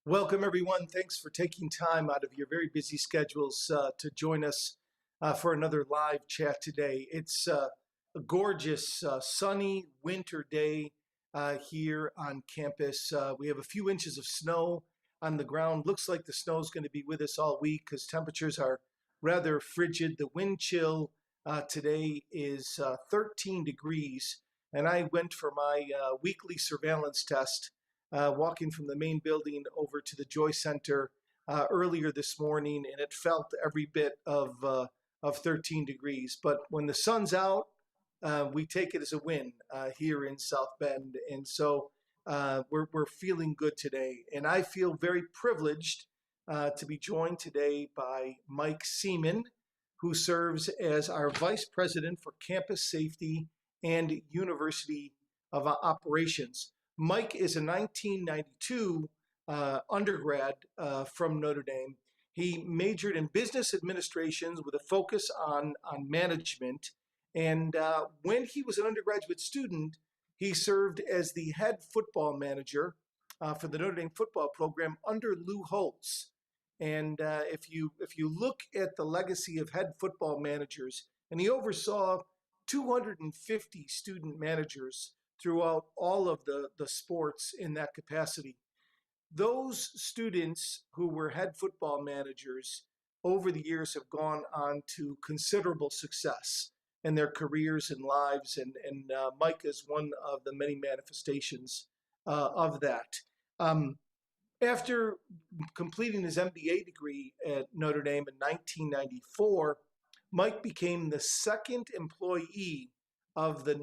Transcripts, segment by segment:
Welcome, everyone. Thanks for taking time out of your very busy schedules to join us for another live chat today. It's a gorgeous, sunny winter day here on campus. We have a few inches of snow on the ground. Looks like the snow is going to be with us all week because temperatures are rather frigid. The wind chill today is 13 degrees, and I went for my weekly surveillance test walking from the main building over to the Joy Center earlier this morning, and it felt every bit of 13 degrees. But when the sun's out, we take it as a win here in South Bend, and so we're feeling good today. And I feel very privileged to be joined today by Mike Seamon, who serves as our Vice President for Campus Safety and University of Operations. Mike is a 1992 undergrad from Notre Dame. He majored in business administration with a focus on management. And when he was an undergraduate student, he served as the head football manager for the Notre Dame football program under Lou Holtz. And if you look at the legacy of head football managers, and he oversaw 250 student managers throughout all of the sports in that capacity. Those students who were head football managers over the years have gone on to considerable success in their careers and lives, and Mike is one of the many manifestations of that. Um, After completing his MBA degree at Notre Dame in 1994, Mike became the second employee of the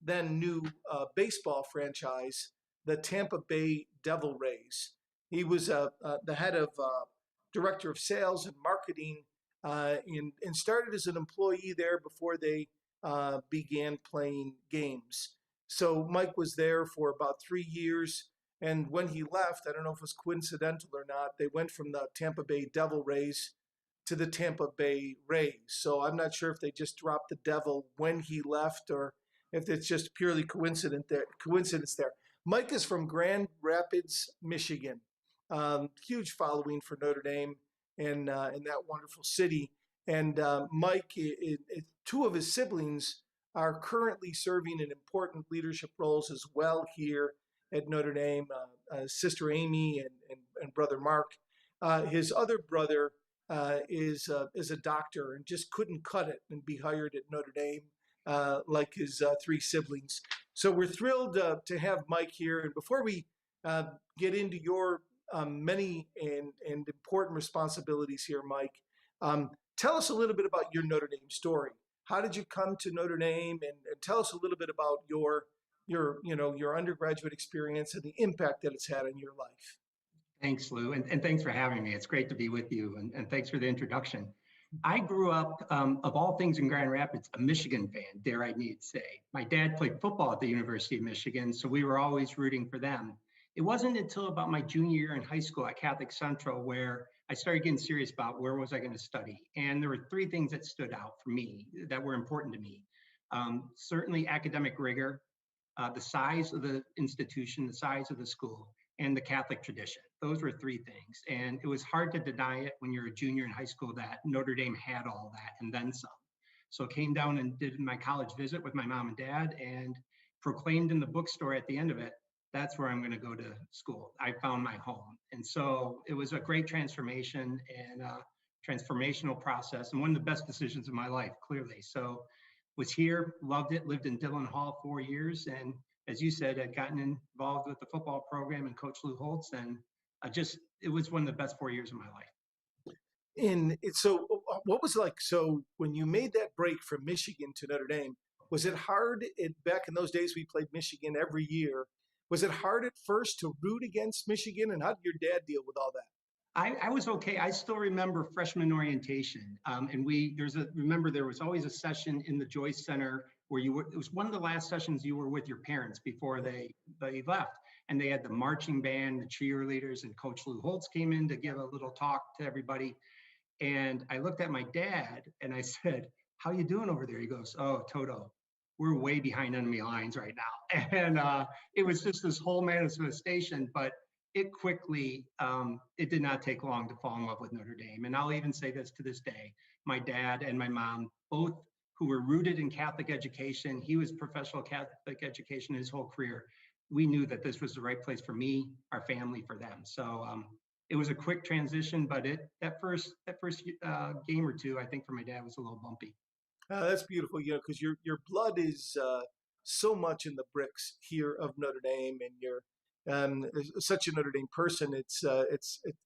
then new baseball franchise, the Tampa Bay Devil Rays. He was the head of director of sales and marketing, and started as an employee there before they began playing games. So Mike was there for about 3 years. And when he left, I don't know if it was coincidental or not, they went from the Tampa Bay Devil Rays to the Tampa Bay Rays. So I'm not sure if they just dropped the devil when he left or if it's just purely coincidence there. Mike is from Grand Rapids, Michigan. Huge following for Notre Dame in that wonderful city. And Mike, two of his siblings are currently serving in important leadership roles as well here at Notre Dame. Sister Amy and brother Mark. His other brother is a doctor and just couldn't cut it and be hired at Notre Dame like his three siblings. So we're thrilled to have Mike here. And before we get into your many and important responsibilities here, Mike, tell us a little bit about your Notre Dame story. How did you come to Notre Dame, and tell us a little bit about your undergraduate experience and the impact that it's had on your life. Thanks, Lou, and thanks for having me. It's great to be with you, and thanks for the introduction. I grew up, of all things in Grand Rapids, a Michigan fan, dare I need say. My dad played football at the University of Michigan, so we were always rooting for them. It wasn't until about my junior year in high school at Catholic Central where I started getting serious about where was I going to study. And there were three things that stood out for me that were important to me. Certainly academic rigor, the size of the institution, the size of the school, and the Catholic tradition. Those were three things. And it was hard to deny it when you're a junior in high school that Notre Dame had all that and then some. So I came down and did my college visit with my mom and dad and proclaimed in the bookstore at the end of it, that's where I'm going to go to school. I found my home. And so it was a great transformation and a transformational process and one of the best decisions of my life, clearly. So was here, loved it, lived in Dillon Hall 4 years. And as you said, I'd gotten involved with the football program and Coach Lou Holtz. And it was one of the best 4 years of my life. And so what was it like? So when you made that break from Michigan to Notre Dame, was it hard back in those days we played Michigan every year? Was it hard at first to root against Michigan, and how did your dad deal with all that? I was okay. I still remember freshman orientation. And remember there was always a session in the Joyce Center where it was one of the last sessions you were with your parents before they left. And they had the marching band, the cheerleaders, and Coach Lou Holtz came in to give a little talk to everybody. And I looked at my dad and I said, how you doing over there? He goes, oh, Toto, we're way behind enemy lines right now. And it was just this whole manifestation, but it quickly, it did not take long to fall in love with Notre Dame. And I'll even say this to this day, my dad and my mom, both who were rooted in Catholic education, he was professional Catholic education his whole career. We knew that this was the right place for me, our family, for them. So it was a quick transition, but that first game or two, I think for my dad was a little bumpy. That's beautiful, because your blood is so much in the bricks here of Notre Dame, and you're such a Notre Dame person.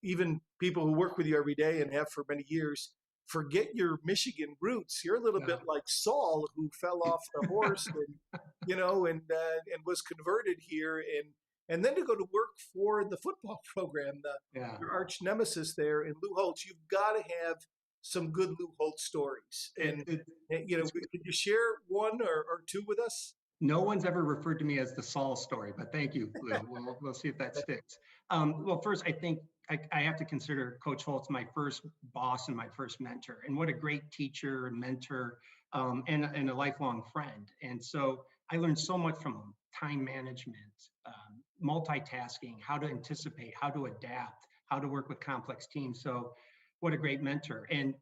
Even people who work with you every day and have for many years forget your Michigan roots. You're a little bit like Saul, who fell off the horse and was converted here, and then to go to work for the football program, your arch nemesis there in Lou Holtz. You've got to have some good Lou Holtz stories. And could you share one or two with us? No one's ever referred to me as the Saul story, but thank you, Lou. We'll see if that sticks. Well, first, I think I have to consider Coach Holtz my first boss and my first mentor, and what a great teacher and mentor, and a lifelong friend. And so I learned so much from him: time management, multitasking, how to anticipate, how to adapt, how to work with complex teams. So what a great mentor. And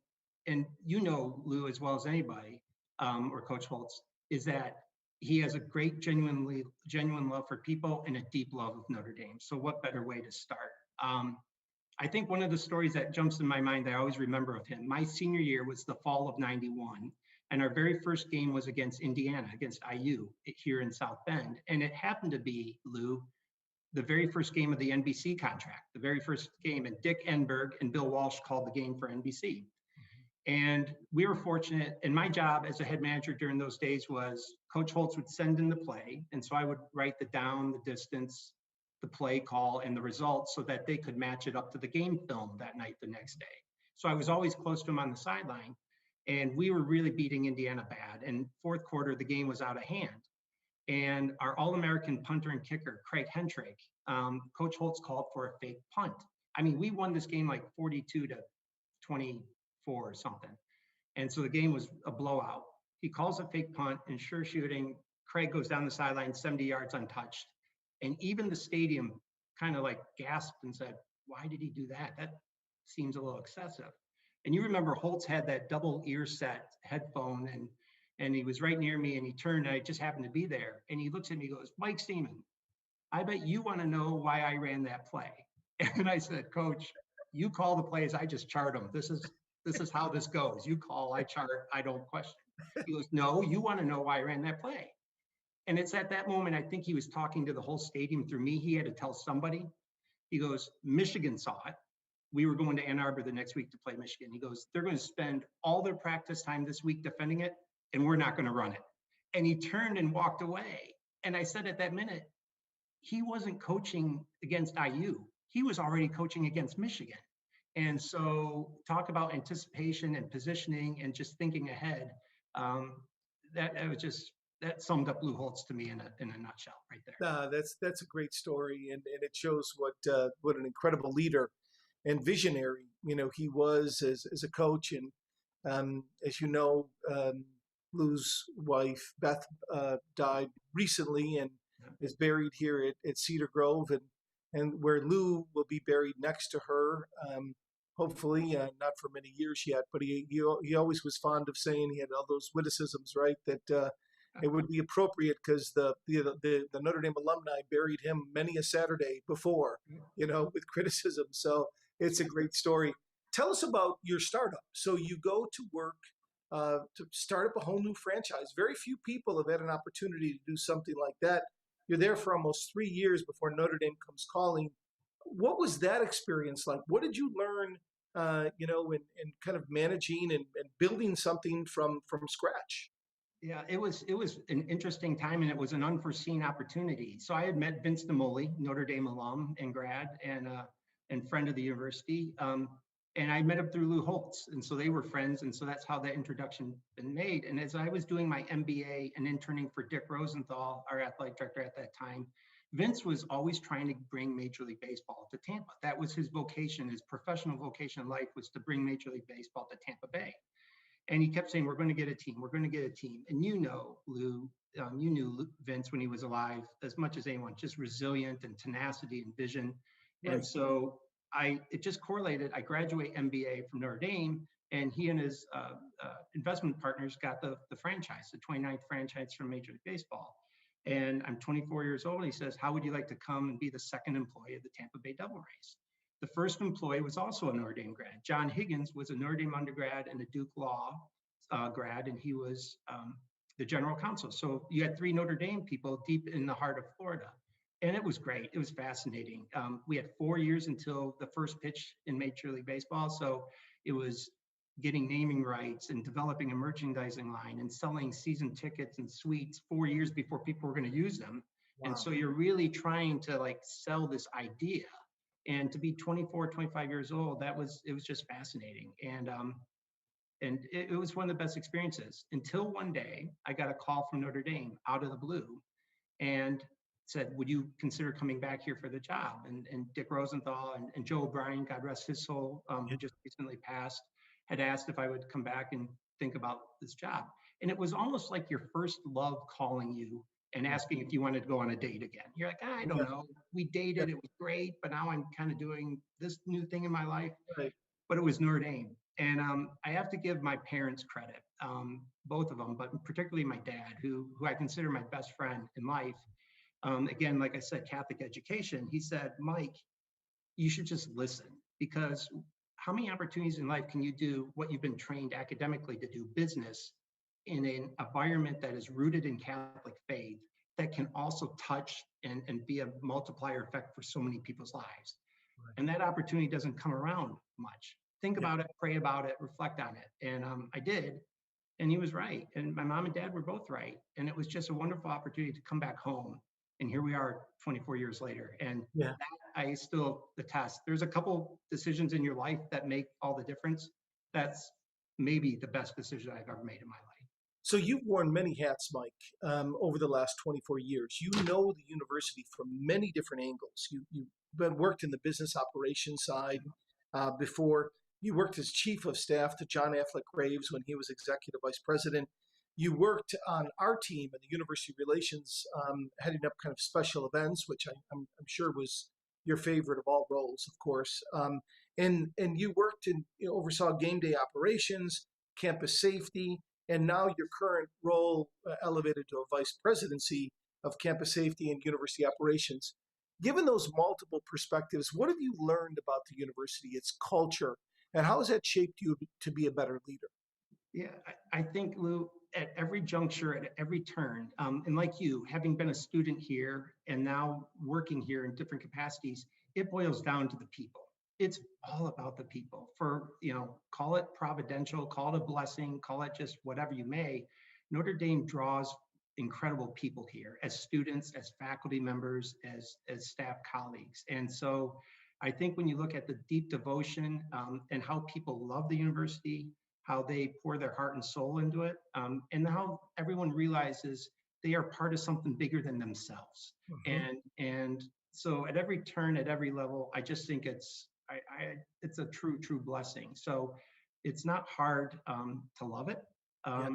Lou, as well as anybody, or Coach Holtz, is that he has a great genuine love for people and a deep love of Notre Dame. So what better way to start? I think one of the stories that jumps in my mind that I always remember of him, my senior year was the fall of '91, and our very first game was against Indiana, against IU here in South Bend. And it happened to be, Lou, the very first game of the NBC contract, the very first game. And Dick Enberg and Bill Walsh called the game for NBC. And we were fortunate, and my job as a head manager during those days was Coach Holtz would send in the play. And so I would write the down, the distance, the play call, and the results so that they could match it up to the game film that night, the next day. So I was always close to him on the sideline, and we were really beating Indiana bad. And fourth quarter, the game was out of hand. And our All-American punter and kicker, Craig Hentrake, Coach Holtz called for a fake punt. I mean, we won this game like 42-24 or something. And so the game was a blowout. He calls a fake punt, and sure shooting, Craig goes down the sideline 70 yards untouched. And even the stadium kind of like gasped and said, why did he do that? That seems a little excessive. And you remember Holtz had that double ear set headphone, and he was right near me, and he turned, and I just happened to be there. And he looks at me and goes, Mike Seamon, I bet you want to know why I ran that play. And I said, Coach, you call the plays, I just chart them. This is how this goes. You call, I chart, I don't question. He goes, no, you want to know why I ran that play. And it's at that moment, I think he was talking to the whole stadium through me. He had to tell somebody. He goes, Michigan saw it. We were going to Ann Arbor the next week to play Michigan. He goes, they're going to spend all their practice time this week defending it, and we're not going to run it. And he turned and walked away. And I said at that minute, he wasn't coaching against IU. He was already coaching against Michigan. And so talk about anticipation and positioning and just thinking ahead. That summed up Lou Holtz to me in a nutshell right there. That's a great story, and it shows what an incredible leader and visionary he was as a coach. And as you know, Lou's wife Beth died recently and is buried here at Cedar Grove, and where Lou will be buried next to her. Hopefully, not for many years yet, but he always was fond of saying, he had all those witticisms, right? That it would be appropriate because the Notre Dame alumni buried him many a Saturday before, with criticism. So it's a great story. Tell us about your startup. So you go to work to start up a whole new franchise. Very few people have had an opportunity to do something like that. You're there for almost 3 years before Notre Dame comes calling. What was that experience like? What did you learn, in kind of managing and building something from scratch? Yeah, it was an interesting time, and it was an unforeseen opportunity. So I had met Vince DeMoli, Notre Dame alum and grad, and friend of the university, and I met him through Lou Holtz, and so they were friends, and so that's how that introduction been made. And as I was doing my MBA and interning for Dick Rosenthal, our athletic director at that time, Vince was always trying to bring Major League Baseball to Tampa. That was his vocation, his professional vocation in life was to bring Major League Baseball to Tampa Bay. And he kept saying, we're going to get a team. We're going to get a team. And Lou, you knew Vince when he was alive as much as anyone, just resilient and tenacity and vision. And Right. so it just correlated. I graduate MBA from Notre Dame, and he and his investment partners got the franchise, the 29th franchise from Major League Baseball. And I'm 24 years old. And he says, "How would you like to come and be the second employee of the Tampa Bay Devil Rays?" The first employee was also a Notre Dame grad. John Higgins was a Notre Dame undergrad and a Duke Law grad, and he was the general counsel. So you had three Notre Dame people deep in the heart of Florida. And it was great. It was fascinating. We had 4 years until the first pitch in Major League Baseball. So it was getting naming rights and developing a merchandising line and selling season tickets and suites 4 years before people were going to use them. Wow. And so you're really trying to like sell this idea. And to be 24, 25 years old, it was just fascinating. And it was one of the best experiences until one day I got a call from Notre Dame out of the blue and said, "Would you consider coming back here for the job?" And Dick Rosenthal and Joe O'Brien, God rest his soul, who just recently passed, had asked if I would come back and think about this job. And it was almost like your first love calling you and asking if you wanted to go on a date again. You're like, I don't Yeah. know. We dated, it was great, but now I'm kind of doing this new thing in my life. Right. But it was Notre Dame. And I have to give my parents credit, both of them, but particularly my dad, who I consider my best friend in life. Again, like I said, Catholic education. He said, "Mike, you should just listen, because how many opportunities in life can you do what you've been trained academically to do, business, in an environment that is rooted in Catholic faith, that can also touch and be a multiplier effect for so many people's lives?" Right. And that opportunity doesn't come around much. Think Yeah. about it, pray about it, reflect on it. And I did. And he was right. And my mom and dad were both right. And it was just a wonderful opportunity to come back home. And here we are 24 years later. And Yeah. that I still attest. There's a couple decisions in your life that make all the difference. That's maybe the best decision I've ever made in my life. So you've worn many hats, Mike, over the last 24 years. You know the university from many different angles. You've worked in the business operations side before. You worked as chief of staff to John Affleck Graves when he was executive vice president. You worked on our team in the university relations, heading up kind of special events, which I'm sure was your favorite of all roles, of course. And you worked in, oversaw game day operations, campus safety, and now your current role elevated to a vice presidency of campus safety and university operations. Given those multiple perspectives, what have you learned about the university, its culture, and how has that shaped you to be a better leader? Yeah, I think, Lou, at every juncture, at every turn, and like you, having been a student here and now working here in different capacities, it boils down to the people. It's all about the people. For, call it providential, call it a blessing, call it just whatever you may. Notre Dame draws incredible people here as students, as faculty members, as staff colleagues. And so I think when you look at the deep devotion and how people love the university, how they pour their heart and soul into it, and how everyone realizes they are part of something bigger than themselves. Mm-hmm. And so at every turn, at every level, I just think it's a true blessing. So it's not hard to love it. Yeah.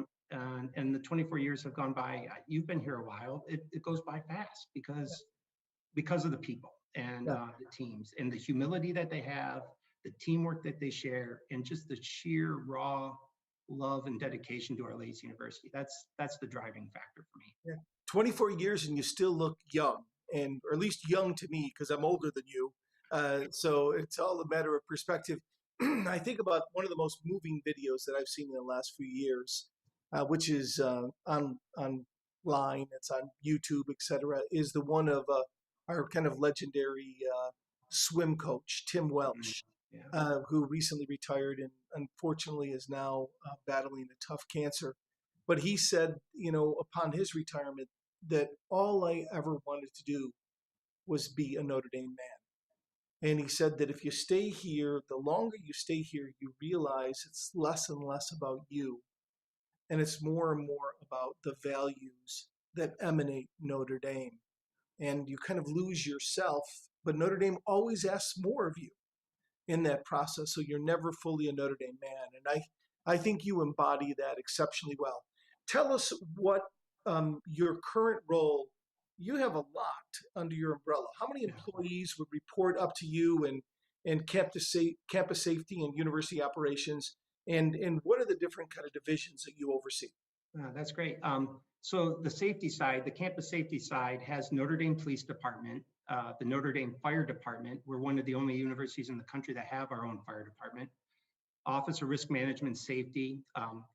And the 24 years have gone by. You've been here a while. It goes by fast because of the people and Yeah. the teams and the humility that they have, the teamwork that they share, and just the sheer raw love and dedication to our Lace University. That's the driving factor for me. Yeah. 24 years and you still look young, and or at least young to me because I'm older than you. So it's all a matter of perspective. I think about one of the most moving videos that I've seen in the last few years, which is online. It's on YouTube, etc. Is the one of our kind of legendary swim coach Tim Mhm. Welch, Yeah. who recently retired and unfortunately is now battling a tough cancer. But he said, upon his retirement, that all I ever wanted to do was be a Notre Dame man. And he said that if you stay here, the longer you stay here, you realize it's less and less about you. And it's more and more about the values that emanate Notre Dame. And you kind of lose yourself, but Notre Dame always asks more of you in that process. So you're never fully a Notre Dame man. And I think you embody that exceptionally well. Tell us what your current role you have a lot under your umbrella. How many Yeah. employees would report up to you and campus safety and university operations? And what are the different kind of divisions that you oversee? That's great. So the safety side, the campus safety side has Notre Dame Police Department, the Notre Dame Fire Department. We're one of the only universities in the country that have our own fire department. Office of Risk Management Safety,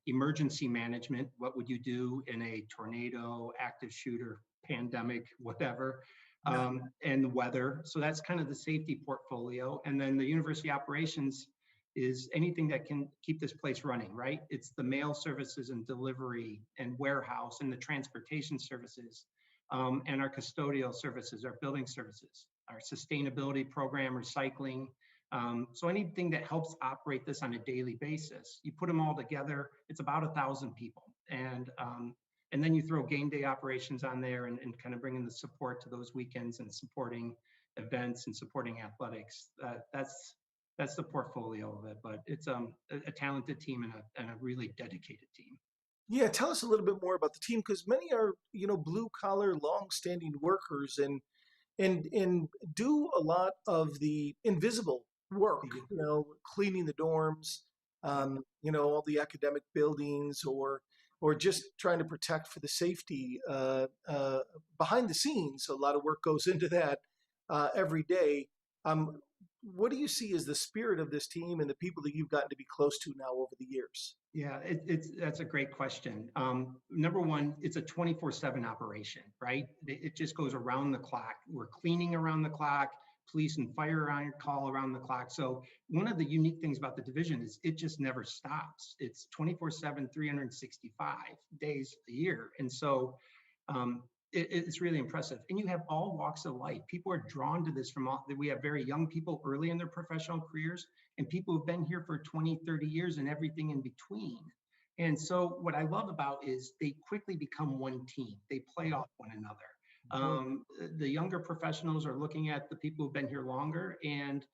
emergency management. What would you do in a tornado, active shooter, pandemic, whatever, Yeah. and weather. So that's kind of the safety portfolio. And then the university operations is anything that can keep this place running, right? It's the mail services and delivery and warehouse and the transportation services, and our custodial services, our building services, our sustainability program, recycling. So anything that helps operate this on a daily basis, you put them all together, it's about 1,000 people. And then you throw game day operations on there and kind of bring in the support to those weekends and supporting events and supporting athletics. That's the portfolio of it, but it's a talented team and a really dedicated team. Yeah, tell us a little bit more about the team because many are, blue collar, long-standing workers and do a lot of the invisible work, They do. cleaning the dorms, all the academic buildings or just trying to protect for the safety behind the scenes. A lot of work goes into that every day. Um, what do you see as the spirit of this team and the people that you've gotten to be close to now over the years? Yeah, that's a great question. Number one, it's a 24/7 operation, right? It just goes around the clock. We're cleaning around the clock, police and fire are on call around the clock. So one of the unique things about the division is it just never stops. It's 24/7, 365 days a year. And so um, it's really impressive. And you have all walks of life. People are drawn to this from all, we have very young people early in their professional careers and people who've been here for 20, 30 years and everything in between. And so what I love about is they quickly become one team. They play off one another. Mhm. The younger professionals are looking at the people who've been here longer and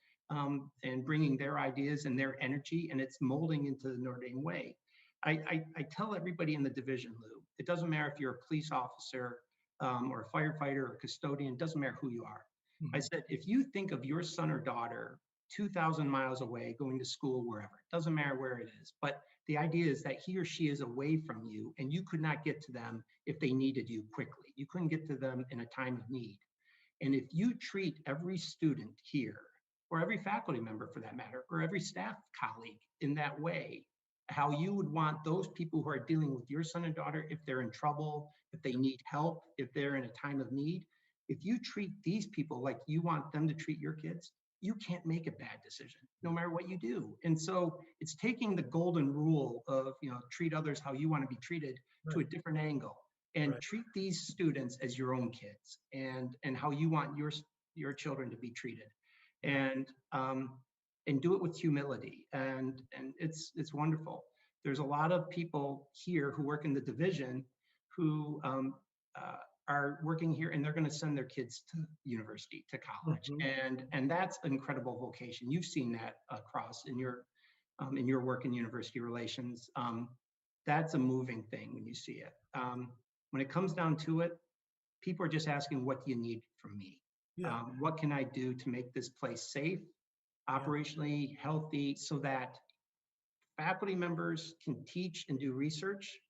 bringing their ideas and their energy, and it's molding into the Notre Dame way. I tell everybody in the division, Lou, it doesn't matter if you're a police officer or a firefighter or a custodian, it doesn't matter who you are. I Mhm. said, if you think of your son or daughter 2,000 miles away going to school wherever, it doesn't matter where it is, but the idea is that he or she is away from you and you could not get to them if they needed you quickly. You couldn't get to them in a time of need. And if you treat every student here, or every faculty member for that matter, or every staff colleague in that way, how you would want those people who are dealing with your son and daughter, if they're in trouble, if they need help, if they're in a time of need, if you treat these people like you want them to treat your kids, you can't make a bad decision no matter what you do. And so it's taking the golden rule of, treat others how you want to be treated to Right, a different angle and right. treat these students as your own kids and how you want your children to be treated Yeah. and do it with humility and it's wonderful. There's a lot of people here who work in the division who uh, are working here and they're going to send their kids to university, to college, Mhm. and that's an incredible vocation. You've seen that across in your work in university relations. That's a moving thing when you see it. When it comes down to it, people are just asking, what do you need from me? Yeah, What can I do to make this place safe, yeah. operationally healthy, so that faculty members can teach and do research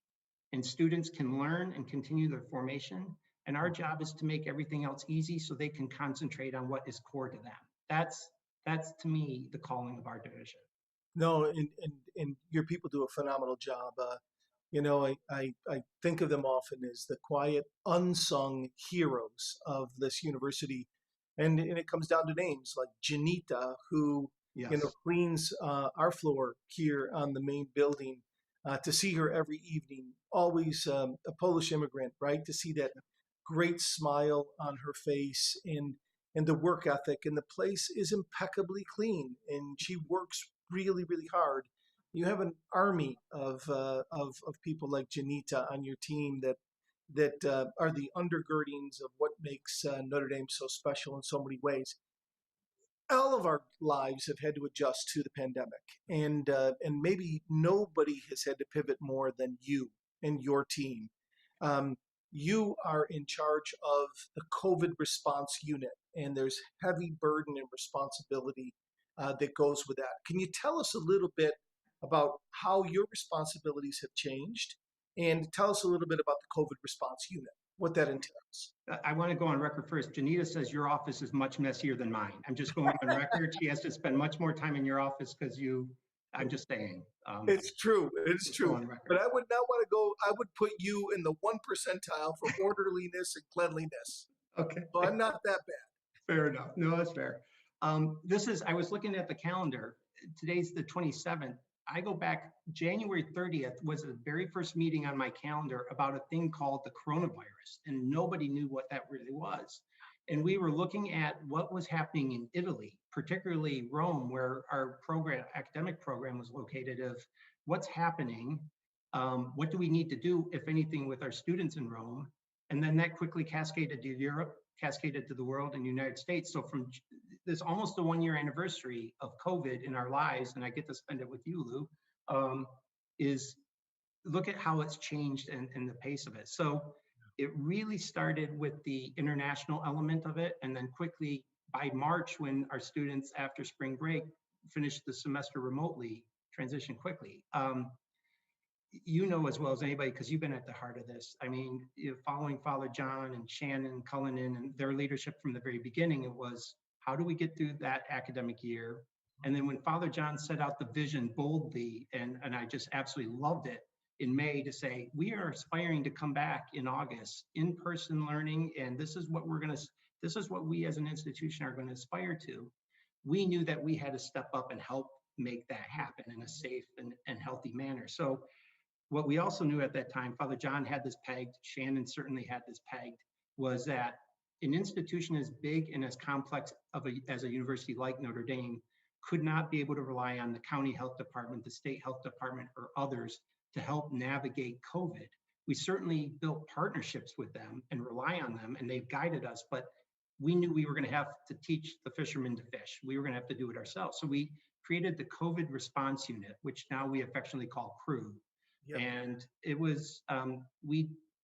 and students can learn and continue their formation. And our job is to make everything else easy so they can concentrate on what is core to them. That's to me the calling of our division. No, and your people do a phenomenal job. I think of them often as the quiet, unsung heroes of this university. And it comes down to names like Janita, who, Yes. cleans our floor here on the main building. To see her every evening, always a Polish immigrant, right? To see that great smile on her face and the work ethic, and the place is impeccably clean, and she works really, really hard. You have an army of people like Janita on your team that are the undergirdings of what makes Notre Dame so special in so many ways. All of our lives have had to adjust to the pandemic, and maybe nobody has had to pivot more than you and your team. Um, you are in charge of the COVID response unit, and there's heavy burden and responsibility that goes with that. Can you tell us a little bit about how your responsibilities have changed, and tell us a little bit about the COVID response unit, what that entails? I want to go on record first. Janita says your office is much messier than mine. I'm just going on record. She has to spend much more time in your office because I'm just saying. It's true. It's Just go true. on record. But I would not want to go, I would put you in the 1 percentile for orderliness and cleanliness. Okay. So I'm not that bad. Fair enough. No, that's fair. I was looking at the calendar. Today's the 27th. I go back, January 30th was the very first meeting on my calendar about a thing called the coronavirus, and nobody knew what that really was. And we were looking at what was happening in Italy, particularly Rome, where our academic program was located, of what's happening, what do we need to do, if anything, with our students in Rome. And then that quickly cascaded to Europe, cascaded to the world and the United States. So from this almost a 1 year anniversary of COVID in our lives, and I get to spend it with you, Lou, is look at how it's changed and the pace of it. So it really started with the international element of it. And then quickly by March, when our students after spring break finished the semester remotely, transitioned quickly. You know as well as anybody, because you've been at the heart of this. I mean, following Father John and Shannon Cullinan and their leadership from the very beginning, it was, how do we get through that academic year? And then when Father John set out the vision boldly, and I just absolutely loved it in May, to say, we are aspiring to come back in August, in-person learning, and this is what we as an institution are going to aspire to. We knew that we had to step up and help make that happen in a safe and healthy manner. So what we also knew at that time, Father John had this pegged, Shannon certainly had this pegged, was that an institution as big and as complex as a university like Notre Dame could not be able to rely on the county health department, the state health department, or others to help navigate COVID. We certainly built partnerships with them and rely on them, and they've guided us, but we knew we were going to have to teach the fishermen to fish. We were going to have to do it ourselves. So we created the COVID response unit, which now we affectionately call CREW. Yep. And it was,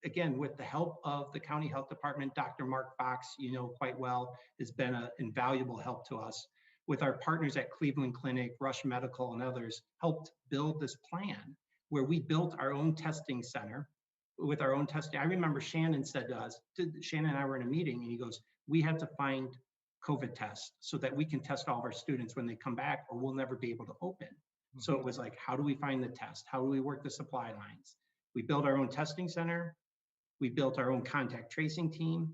again, with the help of the county health department, Dr. Mark Fox, you know quite well, has been an invaluable help to us. With our partners at Cleveland Clinic, Rush Medical, and others, helped build this plan where we built our own testing center with our own testing. I remember Shannon said to us, Shannon and I were in a meeting, and he goes, we have to find COVID tests so that we can test all of our students when they come back, or we'll never be able to open. So it was like, how do we find the test? How do we work the supply lines? We built our own testing center. We built our own contact tracing team,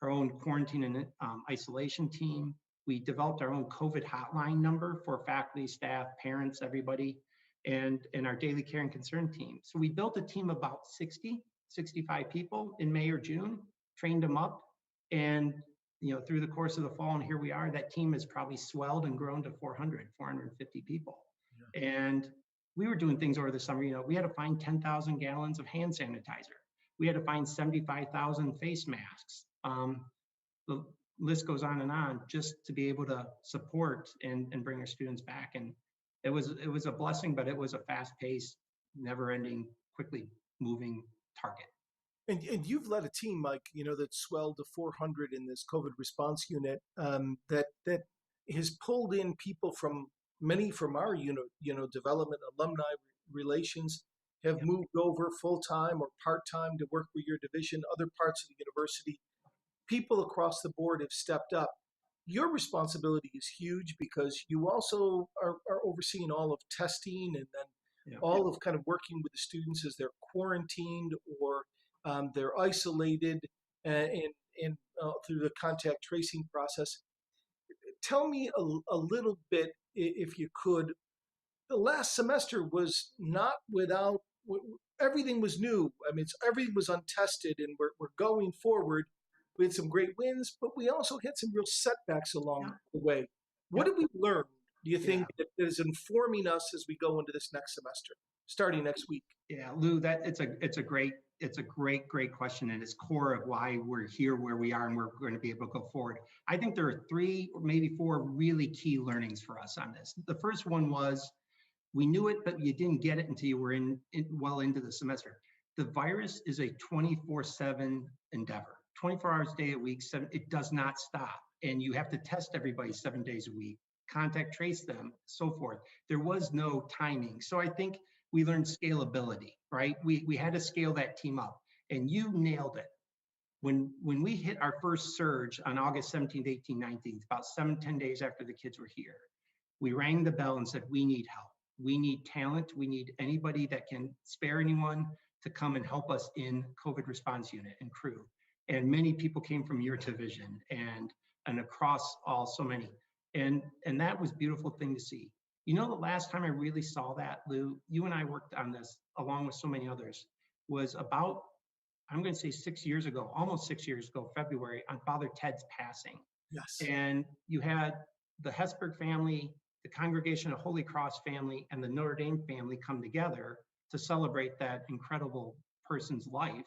our own quarantine and isolation team. We developed our own COVID hotline number for faculty, staff, parents, everybody, and our daily care and concern team. So we built a team of about 65 people in May or June, trained them up, and through the course of the fall, and here we are, that team has probably swelled and grown to 450 people. And we were doing things over the summer. We had to find 10,000 gallons of hand sanitizer. We had to find 75,000 face masks. The list goes on just to be able to support and bring our students back. And it was a blessing, but it was a fast-paced, never-ending, quickly moving target. And you've led a team, Mike, that swelled to 400 in this COVID response unit, that has pulled in people many from our development, alumni relations, have moved over full-time or part-time to work with your division, other parts of the university. People across the board have stepped up. Your responsibility is huge because you also are overseeing all of testing, and then all of kind of working with the students as they're quarantined or they're isolated and through the contact tracing process. Tell me a little bit, if you could. The last semester was not without, everything was new. I mean, everything was untested, and we're going forward. We had some great wins, but we also had some real setbacks along the way. What did we learn, do you think, that is informing us as we go into this next semester, starting next week? Yeah, Lou, it's a great question, and it's core of why we're here where we are and we're going to be able to go forward. I think there are 3 or maybe 4 really key learnings for us on this. The first one was, we knew it, but you didn't get it until you were well into the semester. the virus is a 24/7 endeavor, 24 hours a day a week, it does not stop. And you have to test everybody 7 days a week, contact trace them, so forth. There was no timing. So I think we learned scalability, right? We had to scale that team up, and you nailed it. When we hit our first surge on August 17th, 18th, 19th, about 7-10 days after the kids were here, we rang the bell and said, we need help. We need talent. We need anybody that can spare anyone to come and help us in COVID response unit and crew. And many people came from your division and across so many. And that was a beautiful thing to see. You know, the last time I really saw that, Lou, you and I worked on this along with so many others, was about, I'm going to say 6 years ago, almost 6 years ago, February, on Father Ted's passing. Yes. And you had the Hesburgh family, the Congregation of Holy Cross family, and the Notre Dame family come together to celebrate that incredible person's life.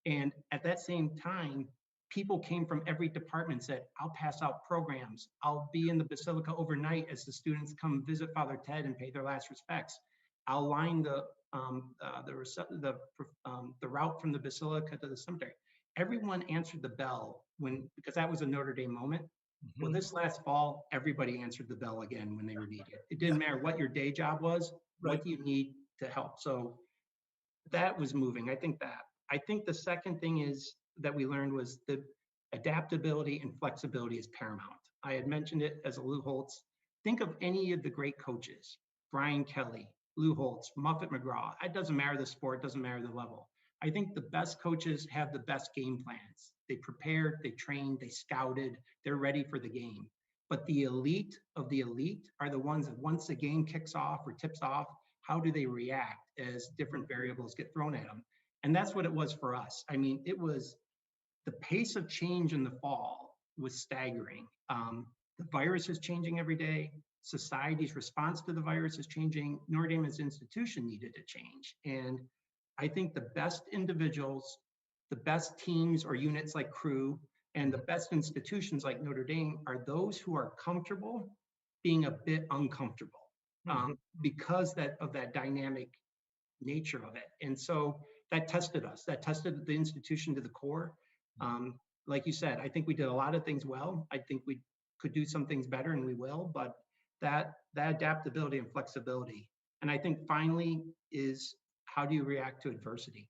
And at that same time, people came from every department and said, I'll pass out programs. I'll be in the Basilica overnight as the students come visit Father Ted and pay their last respects. I'll line the route from the Basilica to the cemetery. Everyone answered the bell because that was a Notre Dame moment. Well, this last fall, everybody answered the bell again when they were needed. It didn't matter what your day job was. What do you need to help? So that was moving. I think the second thing is that we learned was the adaptability and flexibility is paramount. I had mentioned it as a Lou Holtz. Think of any of the great coaches, Brian Kelly, Lou Holtz, Muffet McGraw. It doesn't matter the sport, doesn't matter the level. I think the best coaches have the best game plans. They prepared, they trained, they scouted, they're ready for the game. But the elite of the elite are the ones that once the game kicks off or tips off, how do they react as different variables get thrown at them? And that's what it was for us. I mean, it was the pace of change in the fall was staggering. The virus is changing every day. Society's response to the virus is changing. Notre Dame as an institution needed to change. And I think the best individuals, the best teams or units like crew, and the best institutions like Notre Dame are those who are comfortable being a bit uncomfortable because of that dynamic nature of it. And so that tested us, that tested the institution to the core. Like you said, I think we did a lot of things well. I think we could do some things better, and we will, but that adaptability and flexibility. And I think finally is, how do you react to adversity?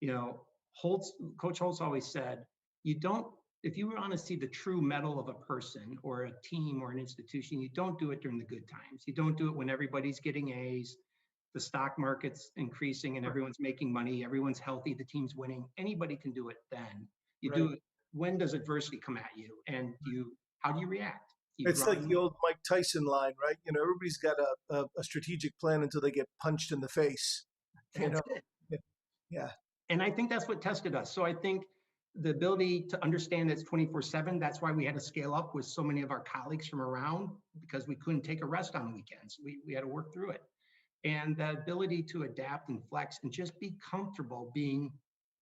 You know, Coach Holtz always said, if you want to see the true mettle of a person or a team or an institution, you don't do it during the good times. You don't do it when everybody's getting A's, the stock market's increasing and everyone's making money, everyone's healthy, the team's winning. Anybody can do it then. You do it, when does adversity come at you? And how do you react? It's like the old Mike Tyson line, right? You know, everybody's got a strategic plan until they get punched in the face. You know? Yeah. And I think that's what tested us. So I think the ability to understand it's 24/7, that's why we had to scale up with so many of our colleagues from around, because we couldn't take a rest on the weekends. We had to work through it. And the ability to adapt and flex and just be comfortable being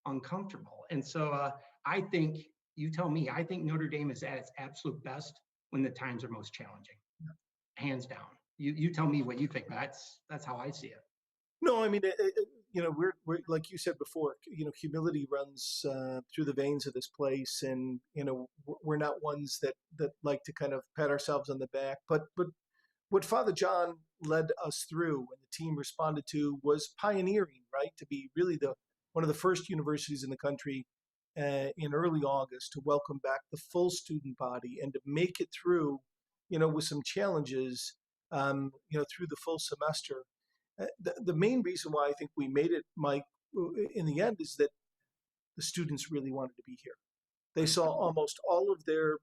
uncomfortable. And so I think, you tell me, I think Notre Dame is at its absolute best when the times are most challenging, hands down. You tell me what you think, but that's how I see it. No, I mean, you know, we're like you said before, you know, humility runs through the veins of this place, and you know, we're not ones that like to kind of pat ourselves on the back. But what Father John led us through and the team responded to was pioneering, right? To be really one of the first universities in the country in early August to welcome back the full student body and to make it through, you know, with some challenges, you know, through the full semester. The main reason why I think we made it, Mike, in the end, is that the students really wanted to be here. They saw almost all of their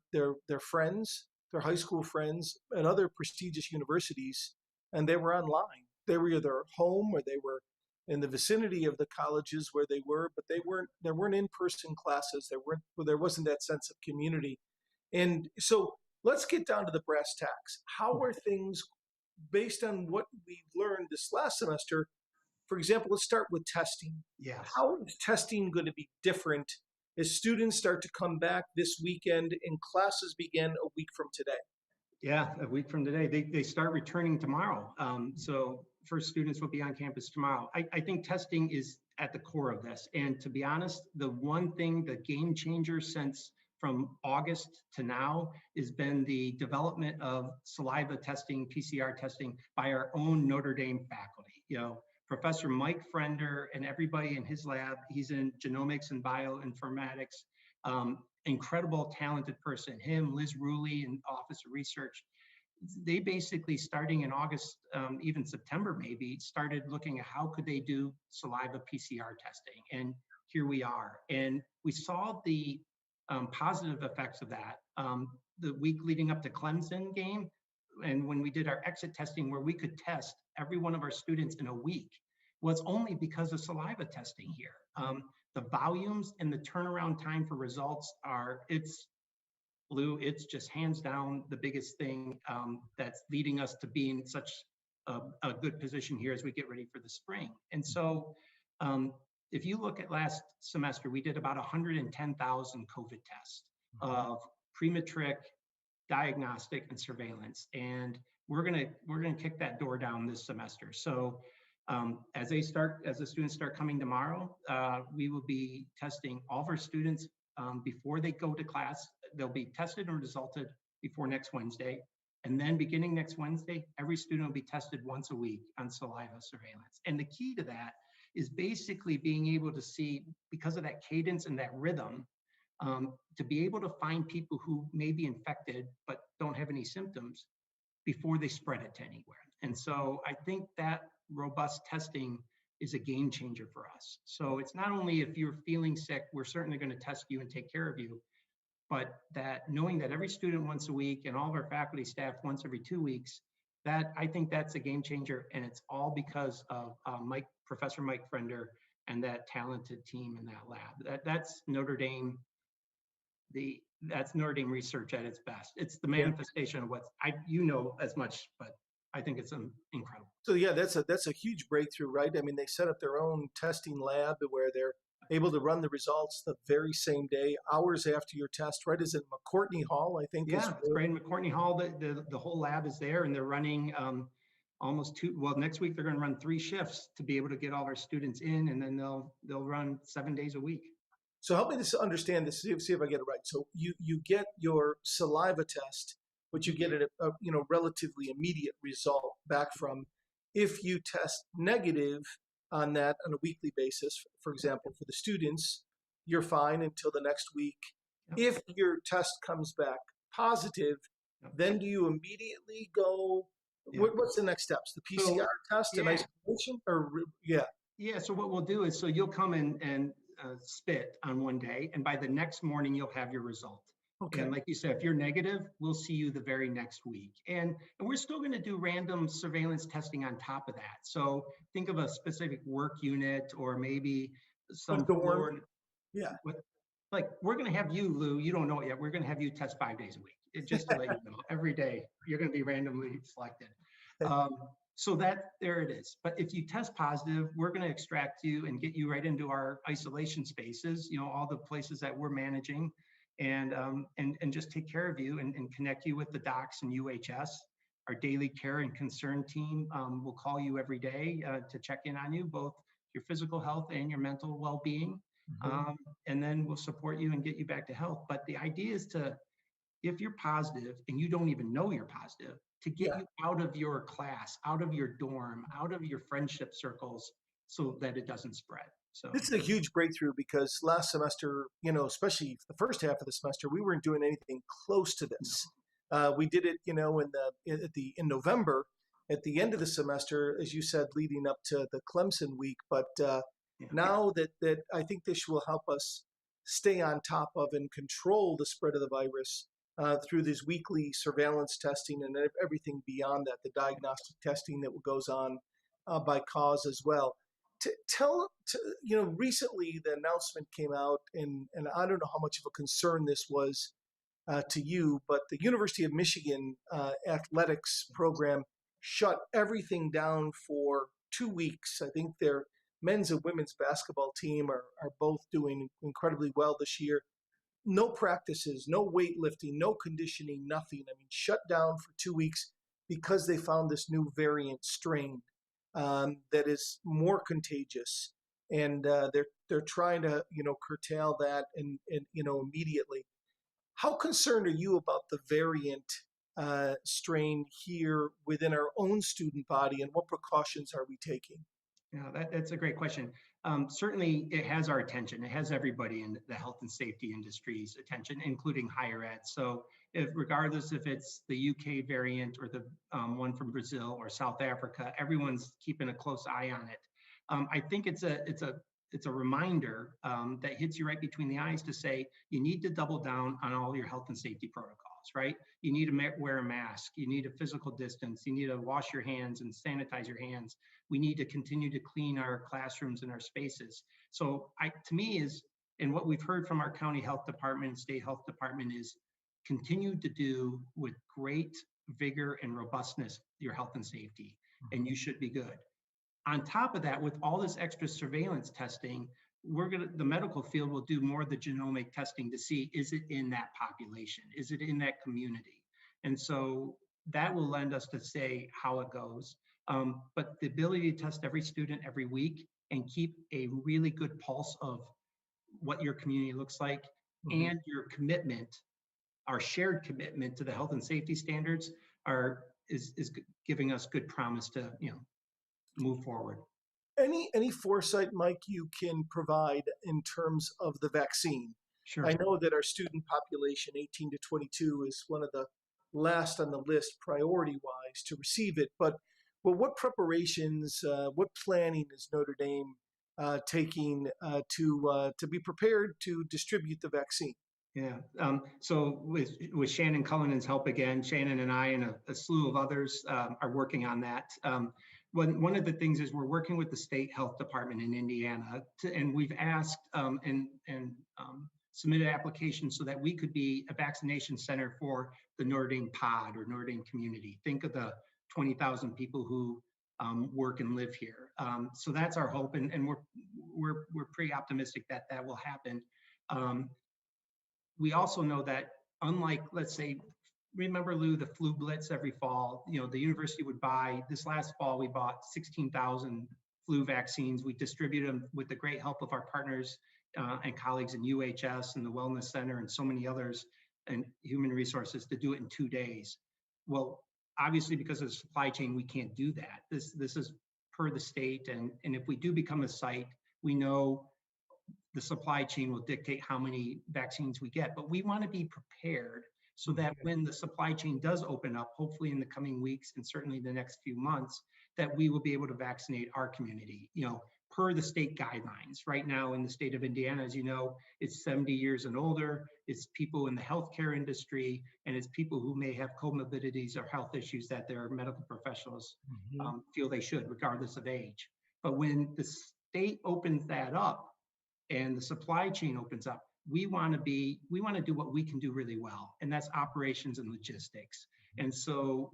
friends, their high school friends at other prestigious universities, and they were online. They were either home or they were in the vicinity of the colleges where they were, but there weren't in-person classes. There wasn't that sense of community. And so let's get down to the brass tacks. How are things, based on what we learned this last semester? For example, let's start with testing. Yes. How is testing going to be different as students start to come back this weekend and classes begin a week from today? Yeah, a week from today. They start returning tomorrow. So first students will be on campus tomorrow. I think testing is at the core of this. And to be honest, the one thing, the game changer since from August to now has been the development of saliva testing, PCR testing by our own Notre Dame faculty. Professor Mike Frender and everybody in his lab, he's in genomics and bioinformatics, incredible, talented person. Him, Liz Ruley in Office of Research, they basically, starting in August, even September maybe, started looking at how could they do saliva PCR testing. And here we are. And we saw the positive effects of that the week leading up to Clemson game. And when we did our exit testing where we could test every one of our students in a week, was only because of saliva testing here. The volumes and the turnaround time for results Lou, it's just hands down the biggest thing that's leading us to be in such a good position here as we get ready for the spring. And so if you look at last semester, we did about 110,000 COVID tests of pre-matric, diagnostic, and surveillance. And we're gonna kick that door down this semester. So as the students start coming tomorrow, we will be testing all of our students before they go to class. They'll be tested and resulted before next Wednesday. And then beginning next Wednesday, every student will be tested once a week on saliva surveillance. And the key to that is basically being able to see, because of that cadence and that rhythm, to be able to find people who may be infected but don't have any symptoms before they spread it to anywhere. And so I think that robust testing is a game changer for us. So it's not only if you're feeling sick, we're certainly going to test you and take care of you, but that knowing that every student once a week and all of our faculty staff once every 2 weeks, that I think that's a game changer. And it's all because of Professor Mike Frender and that talented team in that lab. That's Notre Dame. That's Notre Dame research at its best. It's the manifestation of what's as much, but I think it's incredible. So yeah, that's a huge breakthrough, right? I mean, they set up their own testing lab where they're able to run the results the very same day, hours after your test, right? Is it McCourtney Hall, I think? Yeah, it's right in McCourtney Hall. The whole lab is there, and they're running next week they're going to run 3 shifts to be able to get all our students in, and then they'll run 7 days a week. So help me to understand this, see if I get it right. So you get your saliva test, but you get a relatively immediate result back from. If you test negative on that on a weekly basis, for example, for the students, you're fine until the next week. Yep. If your test comes back positive, then do you immediately go? Yep. What's the next steps? The PCR test and isolation, or Yeah. So what we'll do is, so you'll come in and spit on one day, and by the next morning you'll have your result. Okay. And like you said, if you're negative, we'll see you the very next week. And we're still going to do random surveillance testing on top of that. So think of a specific work unit or maybe some floor. Yeah. Like we're going to have you, Lou, you don't know it yet. We're going to have you test 5 days a week. Just to let you know, every day you're going to be randomly selected. So there it is. But if you test positive, we're going to extract you and get you right into our isolation spaces, all the places that we're managing. And just take care of you and connect you with the docs and UHS. Our daily care and concern team will call you every day to check in on you, both your physical health and your mental well-being. Mm-hmm. And then we'll support you and get you back to health. But the idea is if you're positive and you don't even know you're positive, to get you out of your class, out of your dorm, out of your friendship circles so that it doesn't spread. So this is a huge breakthrough because last semester, especially the first half of the semester, we weren't doing anything close to this. We did it, in November, at the end of the semester, as you said, leading up to the Clemson week. But now that I think this will help us stay on top of and control the spread of the virus through this weekly surveillance testing and everything beyond that, the diagnostic testing that goes on by cause as well. Recently the announcement came out, and I don't know how much of a concern this was to you, but the University of Michigan athletics program shut everything down for 2 weeks. I think their men's and women's basketball team are both doing incredibly well this year. No practices, no weightlifting, no conditioning, nothing. I mean, shut down for 2 weeks because they found this new variant strain that is more contagious. and they're trying to curtail that and immediately. How concerned are you about the variant strain here within our own student body, and what precautions are we taking? Yeah, that's a great question. Certainly, it has our attention. It has everybody in the health and safety industry's attention, including higher ed. So, if regardless if it's the UK variant or the one from Brazil or South Africa, everyone's keeping a close eye on it. I think it's a reminder that hits you right between the eyes to say you need to double down on all your health and safety protocols. Right? You need to wear a mask. You need a physical distance. You need to wash your hands and sanitize your hands. We need to continue to clean our classrooms and our spaces. So to me is, and what we've heard from our county health department and state health department is continue to do with great vigor and robustness your health and safety, and you should be good. On top of that, with all this extra surveillance testing, the medical field will do more of the genomic testing to see, is it in that population? Is it in that community? And so that will lend us to say how it goes. But the ability to test every student every week and keep a really good pulse of what your community looks like and your commitment, our shared commitment to the health and safety standards is giving us good promise to move forward. Any foresight, Mike, you can provide in terms of the vaccine? Sure. I know that our student population, 18 to 22, is one of the last on the list priority-wise to receive it. But what preparations, what planning is Notre Dame taking to be prepared to distribute the vaccine? Yeah. So with Shannon Cullinan's help again, Shannon and I and a slew of others are working on that. One of the things is we're working with the state health department in Indiana, and we've asked and submitted applications so that we could be a vaccination center for the Notre Dame pod or Notre Dame community. Think of the 20,000 people who work and live here. So that's our hope, and we're pretty optimistic that that will happen. We also know that unlike, let's say, remember Lou, the flu blitz every fall, the university would buy, this last fall, we bought 16,000 flu vaccines. We distributed them with the great help of our partners and colleagues in UHS and the Wellness Center and so many others and human resources to do it in 2 days. Well, obviously because of the supply chain, we can't do that. This is per the state. And if we do become a site, we know the supply chain will dictate how many vaccines we get, but we want to be prepared so that when the supply chain does open up, hopefully in the coming weeks and certainly the next few months, that we will be able to vaccinate our community, per the state guidelines. Right now in the state of Indiana, as you know, it's 70 years and older, it's people in the healthcare industry, and it's people who may have comorbidities or health issues that their medical professionals feel they should, regardless of age. But when the state opens that up, and the supply chain opens up, we want to do what we can do really well, and that's operations and logistics. And so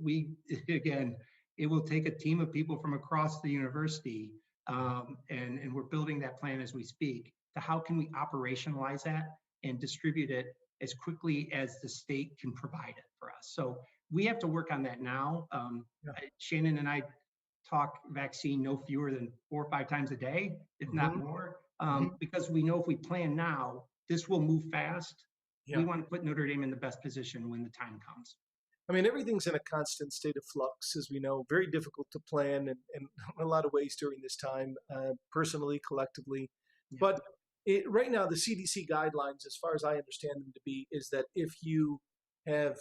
again, it will take a team of people from across the university, and we're building that plan as we speak, to how can we operationalize that and distribute it as quickly as the state can provide it for us. So we have to work on that now. Shannon and I talk vaccine no fewer than 4 or 5 times a day, if not more. Because we know if we plan now, this will move fast. We want to put Notre Dame in the best position when the time comes. I mean, everything's in a constant state of flux, as we know, very difficult to plan in a lot of ways during this time, personally, collectively. But right now, the CDC guidelines, as far as I understand them to be, is that if you have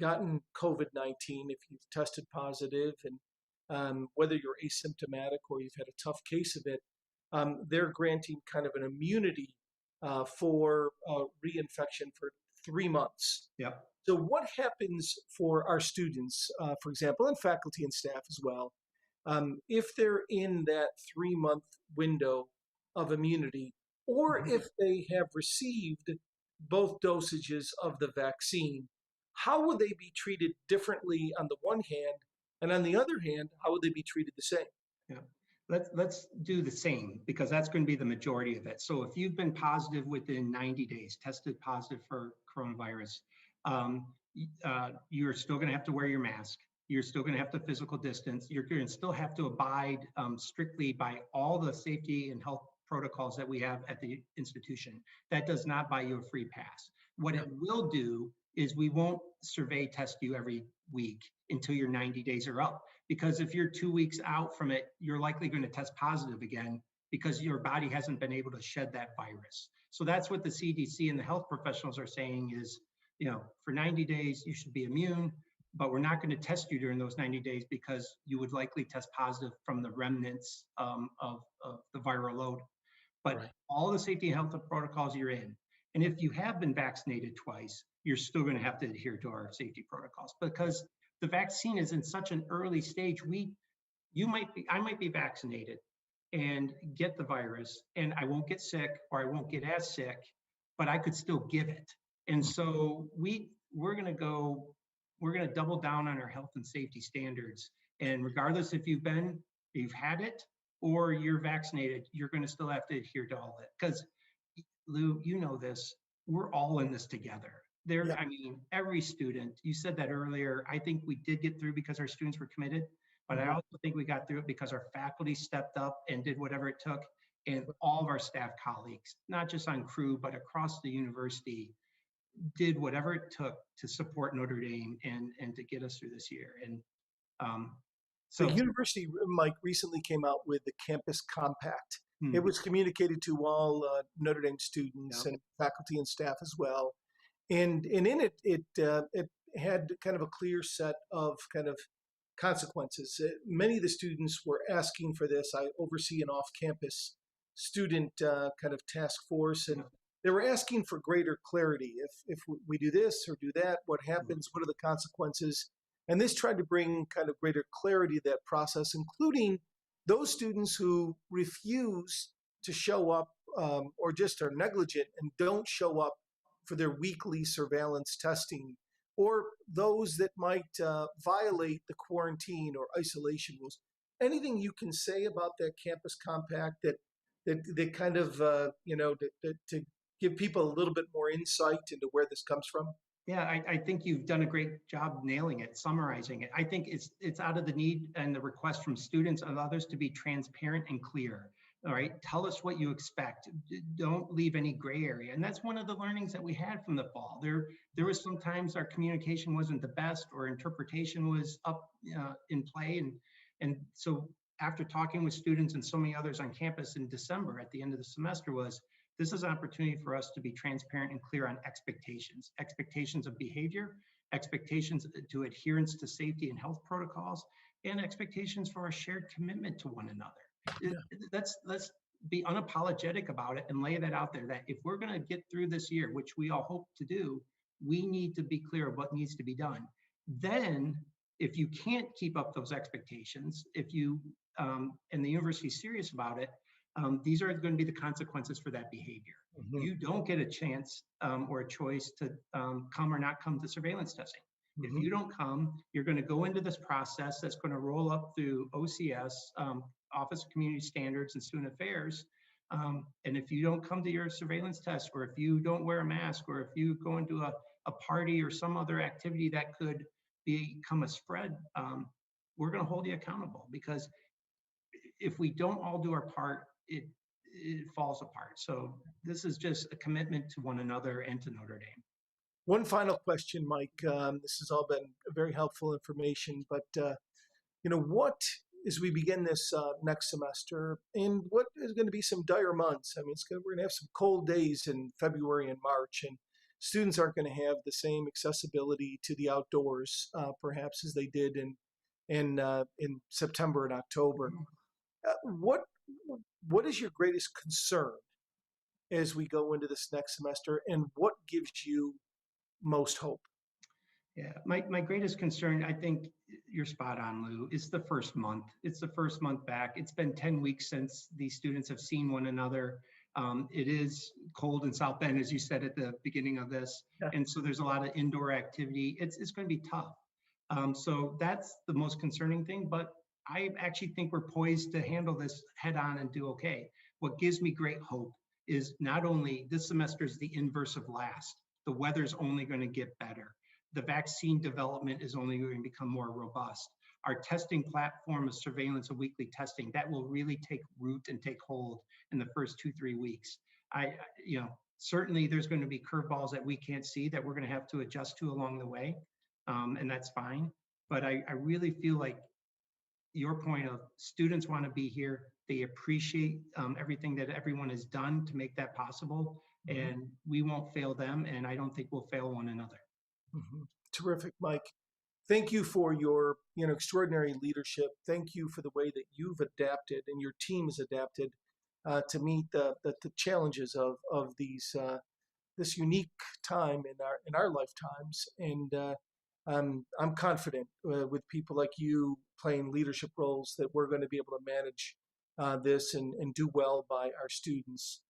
gotten COVID-19, if you've tested positive, and whether you're asymptomatic or you've had a tough case of it, they're granting kind of an immunity for reinfection for 3 months. So what happens for our students, for example, and faculty and staff as well, if they're in that 3-month window of immunity, or if they have received both dosages of the vaccine, how will they be treated differently on the one hand, and on the other hand, how will they be treated the same? Let's do the same, because that's going to be the majority of it. So if you've been positive within 90 days, tested positive for coronavirus, you're still going to have to wear your mask. You're still going to have to physical distance. You're going to still have to abide strictly by all the safety and health protocols that we have at the institution. That does not buy you a free pass. What it will do is we won't survey test you every week until your 90 days are up. Because if you're 2 weeks out from it, you're likely going to test positive again because your body hasn't been able to shed that virus. So that's what the CDC and the health professionals are saying is, for 90 days, you should be immune, but we're not going to test you during those 90 days because you would likely test positive from the remnants of the viral load. But all the safety and health protocols you're in, and if you have been vaccinated twice, you're still going to have to adhere to our safety protocols because the vaccine is in such an early stage. I might be vaccinated and get the virus, and I won't get sick or I won't get as sick, but I could still give it. And so we're going to double down on our health and safety standards. And regardless if you've had it or you're vaccinated, you're going to still have to adhere to all that. Because Lou, you know this, we're all in this together. I mean, every student, you said that earlier, I think we did get through because our students were committed, but I also think we got through it because our faculty stepped up and did whatever it took. And all of our staff colleagues, not just on crew, but across the university, did whatever it took to support Notre Dame and to get us through this year. And so the university, Mike, recently came out with the campus compact. It was communicated to all Notre Dame students and faculty and staff as well. And in it, it had kind of a clear set of kind of consequences. Many of the students were asking for this. I oversee an off-campus student kind of task force, and they were asking for greater clarity. If we do this or do that, what happens? What are the consequences? And this tried to bring kind of greater clarity to that process, including those students who refuse to show up or just are negligent and don't show up for their weekly surveillance testing, or those that might violate the quarantine or isolation rules. Anything you can say about that campus compact that kind of, to give people a little bit more insight into where this comes from? Yeah, I think you've done a great job nailing it, summarizing it. I think it's out of the need and the request from students and others to be transparent and clear. All right, tell us what you expect. Don't leave any gray area. And that's one of the learnings that we had from the fall. There was sometimes our communication wasn't the best or interpretation was up in play. And so after talking with students and so many others on campus in December at the end of the semester this is an opportunity for us to be transparent and clear on expectations of behavior, expectations to adherence to safety and health protocols, and expectations for a shared commitment to one another. Let's be unapologetic about it and lay that out there that if we're going to get through this year, which we all hope to do, we need to be clear of what needs to be done. Then, if you can't keep up those expectations, if you and the university is serious about it, these are going to be the consequences for that behavior. You don't get a chance or a choice to come or not come to surveillance testing. If you don't come, you're going to go into this process that's going to roll up through OCS, Office of Community Standards and Student Affairs. And if you don't come to your surveillance test, or if you don't wear a mask, or if you go into a party or some other activity that could become a spread, we're going to hold you accountable. Because if we don't all do our part, it falls apart. So this is just a commitment to one another and to Notre Dame. One final question, Mike. This has all been very helpful information, but what, as we begin this next semester, and what is going to be some dire months? I mean, we're going to have some cold days in February and March, and students aren't going to have the same accessibility to the outdoors, perhaps, as they did in September and October. What is your greatest concern as we go into this next semester, and what gives you most hope? Yeah, my greatest concern, I think you're spot on, Lou, is the first month. It's the first month back. It's been 10 weeks since these students have seen one another. It is cold in South Bend, as you said at the beginning of this. And so there's a lot of indoor activity. It's going to be tough. So that's the most concerning thing, but I actually think we're poised to handle this head on and do okay. What gives me great hope is not only this semester is the inverse of last, the weather's only going to get better. the vaccine development is only going to become more robust. Our testing platform of surveillance of weekly testing, that will really take root and take hold in the first 2-3 weeks. Certainly there's going to be curveballs that we can't see that we're going to have to adjust to along the way, and that's fine. But I really feel like your point of students want to be here. They appreciate everything that everyone has done to make that possible, and we won't fail them, and I don't think we'll fail one another. Terrific, Mike. Thank you for your extraordinary leadership. Thank you for the way that you've adapted and your team has adapted to meet the challenges of this unique time in our lifetimes. And I'm confident with people like you playing leadership roles that we're going to be able to manage this and do well by our students.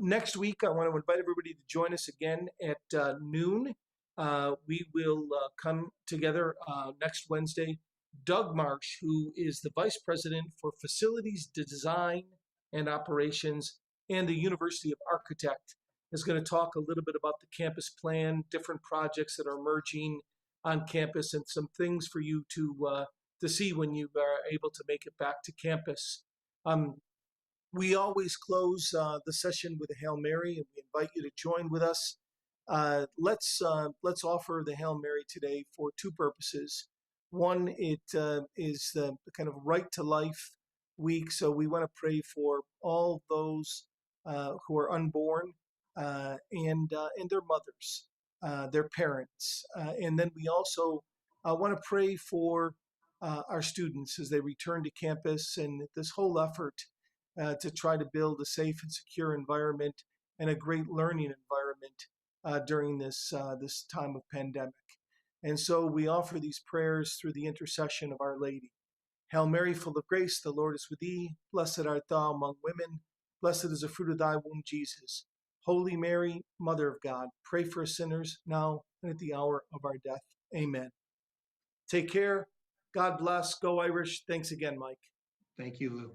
Next week, I want to invite everybody to join us again at noon. We will come together next Wednesday. Doug Marsh, who is the Vice President for Facilities Design and Operations and the University of Architect, is going to talk a little bit about the campus plan, different projects that are emerging on campus, and some things for you to see when you are able to make it back to campus. We always close the session with a Hail Mary, and we invite you to join with us. Let's offer the Hail Mary today for two purposes. One, it is the kind of Right to Life week, so we want to pray for all those who are unborn and their mothers, their parents, and then we also want to pray for our students as they return to campus and this whole effort to try to build a safe and secure environment and a great learning environment during this time of pandemic. And so we offer these prayers through the intercession of Our Lady. Hail Mary, full of grace, the Lord is with thee. Blessed art thou among women. Blessed is the fruit of thy womb, Jesus. Holy Mary, Mother of God, pray for us sinners now and at the hour of our death. Amen. Take care. God bless. Go Irish. Thanks again, Mike. Thank you, Lou.